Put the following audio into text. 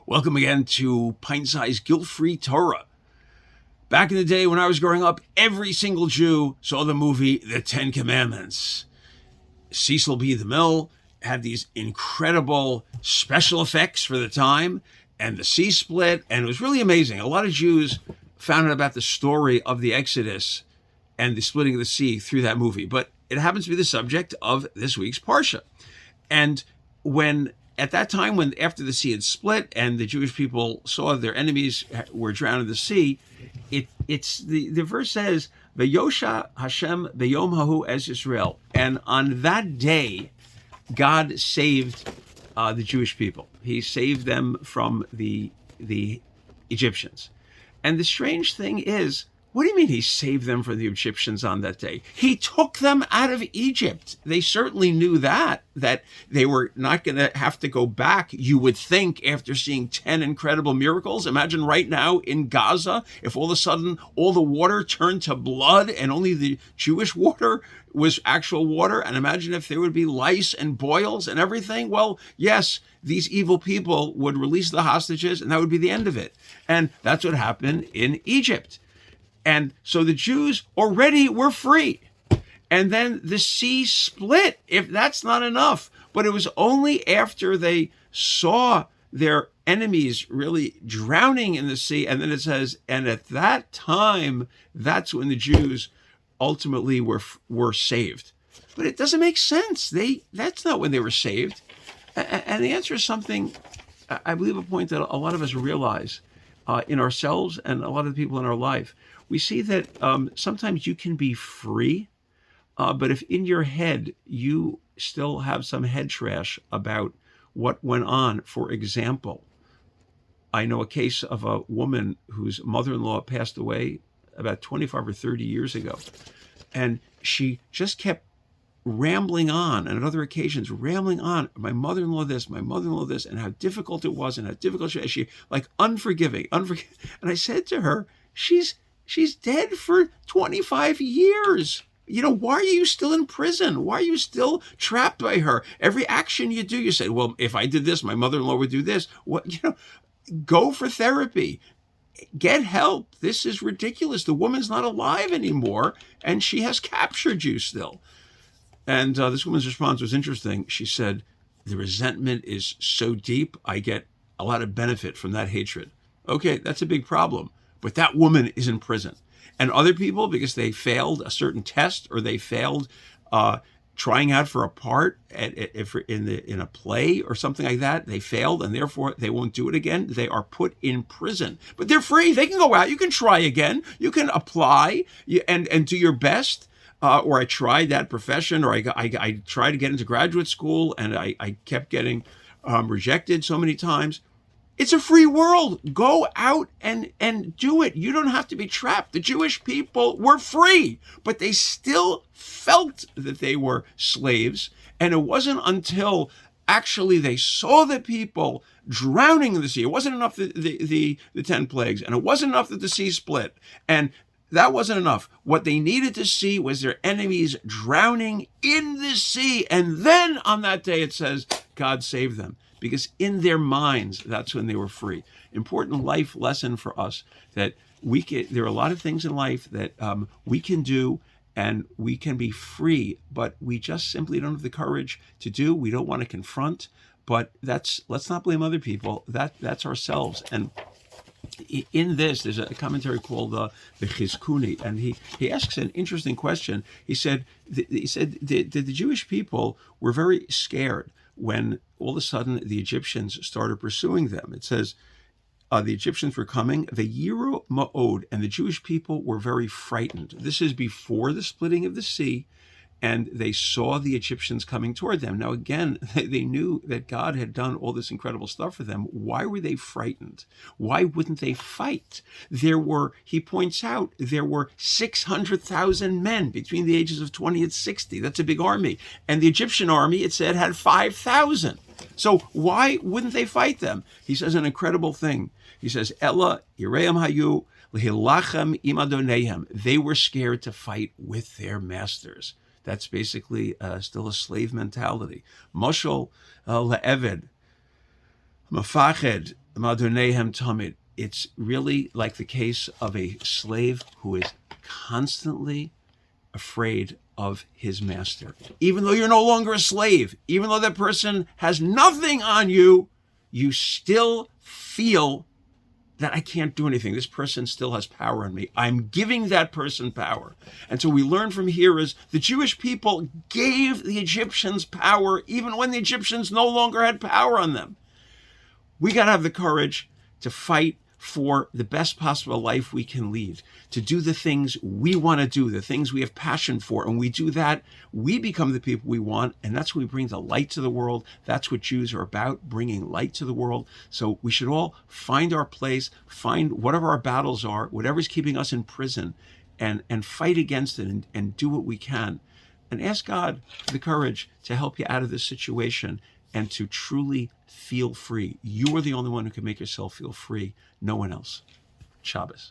Welcome again to Pint Sized Guilt-Free Torah. Back in the day when I was growing up, every single Jew saw the movie The Ten Commandments. Cecil B. DeMille had these incredible special effects for the time, and the sea split, and it was really amazing. A lot of Jews found out about the story of the Exodus and the splitting of the sea through that movie, but it happens to be the subject of this week's Parsha. And at that time, when after the sea had split and the Jewish people saw their enemies were drowned in the sea, the verse says, "Vayosha Hashem b'yom hahu es Yisrael," and on that day, God saved the Jewish people. He saved them from the Egyptians. And the strange thing is, what do you mean he saved them from the Egyptians on that day? He took them out of Egypt. They certainly knew that they were not going to have to go back, you would think, after seeing 10 incredible miracles. Imagine right now in Gaza, if all of a sudden all the water turned to blood and only the Jewish water was actual water. And imagine if there would be lice and boils and everything. Well, yes, these evil people would release the hostages and that would be the end of it. And that's what happened in Egypt. And so the Jews already were free. And then the sea split, if that's not enough. But it was only after they saw their enemies really drowning in the sea. And then it says, and at that time, that's when the Jews ultimately were saved. But it doesn't make sense. That's not when they were saved. And the answer is something, I believe, a point that a lot of us realize in ourselves and a lot of the people in our life. We see that sometimes you can be free, but if in your head you still have some head trash about what went on. For example, I know a case of a woman whose mother-in-law passed away about 25 or 30 years ago, and she just kept rambling on, and at other occasions rambling on, my mother-in-law this, my mother-in-law this, and how difficult it was, and how difficult she like unforgiving. And I said to her, she's dead for 25 years. You know, why are you still in prison? Why are you still trapped by her? Every action you do, you say, well, if I did this, my mother-in-law would do this. What, go for therapy. Get help. This is ridiculous. The woman's not alive anymore, and she has captured you still. And this woman's response was interesting. She said, the resentment is so deep, I get a lot of benefit from that hatred. Okay, that's a big problem. But that woman is in prison. And other people, because they failed a certain test or they failed trying out for a part in a play or something like that, they failed and therefore they won't do it again. They are put in prison. But they're free. They can go out. You can try again. You can apply and do your best. Or I tried that profession, or I tried to get into graduate school and I kept getting rejected so many times. It's a free world. Go out and do it. You don't have to be trapped. The Jewish people were free, but they still felt that they were slaves. And it wasn't until actually they saw the people drowning in the sea. It wasn't enough the 10 plagues, and it wasn't enough that the sea split. And that wasn't enough. What they needed to see was their enemies drowning in the sea. And then on that day, it says, God saved them. Because in their minds, that's when they were free. Important life lesson for us that there are a lot of things in life that we can do and we can be free, but we just simply don't have the courage to do. We don't want to confront, but let's not blame other people. That's ourselves. And in this, there's a commentary called the Chizkuni, and he asks an interesting question. He said the Jewish people were very scared when all of a sudden the Egyptians started pursuing them. It says the Egyptians were coming, V'yiru ma'od, and the Jewish people were very frightened. This is before the splitting of the sea, and they saw the Egyptians coming toward them. Now, again, they knew that God had done all this incredible stuff for them. Why were they frightened? Why wouldn't they fight? He points out, there were 600,000 men between the ages of 20 and 60. That's a big army. And the Egyptian army, it said, had 5,000. So why wouldn't they fight them? He says an incredible thing. He says, Ella yireim hayu lehilachem im adonehem. They were scared to fight with their masters. That's basically still a slave mentality. Moshel le'eved, mafached, Madonehem Tamid. It's really like the case of a slave who is constantly afraid of his master. Even though you're no longer a slave, even though that person has nothing on you, you still feel that I can't do anything. This person still has power on me. I'm giving that person power. And so we learn from here is the Jewish people gave the Egyptians power even when the Egyptians no longer had power on them. We got to have the courage to fight for the best possible life we can lead, to do the things we want to do, the things we have passion for. And we do that, we become the people we want, and that's when we bring the light to the world. That's what Jews are about, bringing light to the world. So we should all find our place, find whatever our battles are, whatever's keeping us in prison, and fight against it and do what we can. And ask God for the courage to help you out of this situation and to truly feel free. You are the only one who can make yourself feel free, no one else. Shabbos.